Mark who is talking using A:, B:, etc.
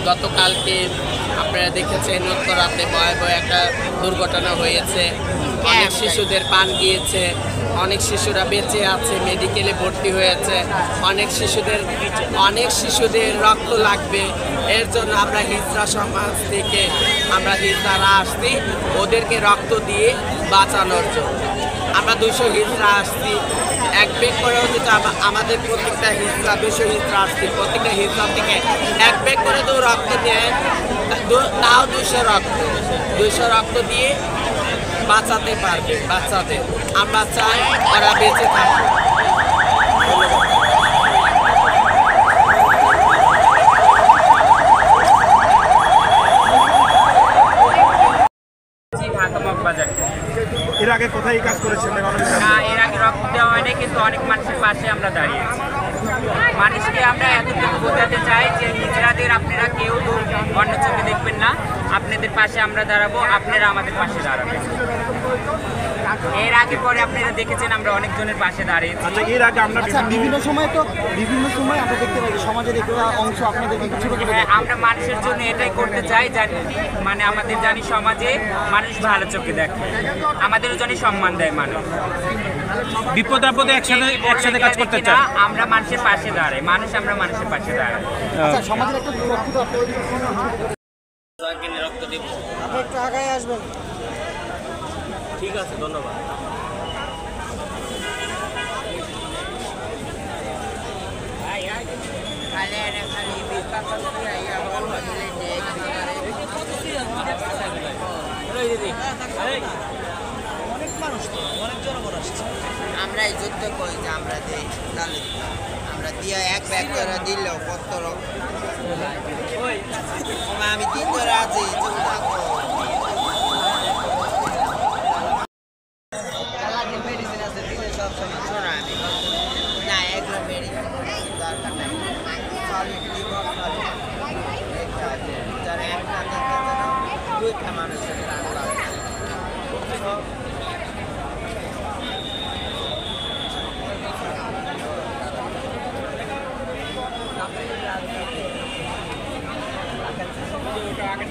A: গতকালকে আপনারা দেখেছেন উত্তরাতে ভয়াবহ একটা দুর্ঘটনা হয়েছে। অনেক শিশুদের প্রাণ গিয়েছে, অনেক শিশুরা বেঁচে আছে, মেডিকেলে ভর্তি হয়েছে, অনেক শিশুদের রক্ত লাগবে। এর জন্য আমরা হিজড়া সমাজ থেকে হিজড়ারা আসছি ওদেরকে রক্ত দিয়ে বাঁচানোর জন্য। আমরা 200 হিজড়া আসছি, এক ব্যাগ করে হচ্ছে আমাদের প্রত্যেকটা হিজড়া 200 হিজড়া আসছি, প্রত্যেকটা হিজড়া থেকে এক ব্যাগ করে তো রক্ত নেয়, তাও 200 রক্ত দিয়ে বাঁচাতে পারবে বাচ্চাদের। আমরা চাই ওরা বেঁচে থাকবে।
B: এর আগে কোথায় কাজ করেছেন?
C: না, এর আগে রক্ত দেওয়া হয়নি, কিন্তু অনেক মানুষের পাশে আমরা দাঁড়িয়েছি। মানুষকে আমরা এতটুকু বোঝাতে চাই যে হিজড়াদের আপনারা কেউ অন্য চোখে দেখবেন না, আপনাদের পাশে আমরা দাঁড়াবো, আপনারা আমাদের পাশে দাঁড়াবেন। এর আগে পরে আপনারা দেখেছেন আমরা অনেকজনের পাশে দাঁড়িয়েছি।
B: এর আগে আমরা
D: বিভিন্ন সময় আমরা দেখতে পাই সমাজের একটা অংশ আপনাদের ছোট ছোট।
C: আমরা মানুষের জন্য এটাই করতে চাই, মানে আমাদের জানি সমাজে মানুষ ভালো চোখে দেখে, আমাদেরও জানি সম্মান দেয় মানুষ।
B: বিপদ আপদে একসাথে কাজ করতে চাই।
C: আমরা মানুষের পাশে দাঁড়াই, আমরা মানুষের পাশে দাঁড়াই।
D: সমাজের একটা
A: রক্ত দিব।
D: আপনি একটু আগায় আসবেন।
A: ঠিক আছে, ধন্যবাদ।
E: আমরা এই যুদ্ধ করি যে আমরা দিই, আমরা দিয়ে এক ব্যাগ করে দিলেও কত রকম। আমি 3 ধরে আছি, মেডিসিন আছে দিলে সব সময় শোনা আমি না, এগুলো মেডিসিন দরকার নাই। যারা একটা দুইটা মানুষের প্রাণ বাঁচে।
C: আগে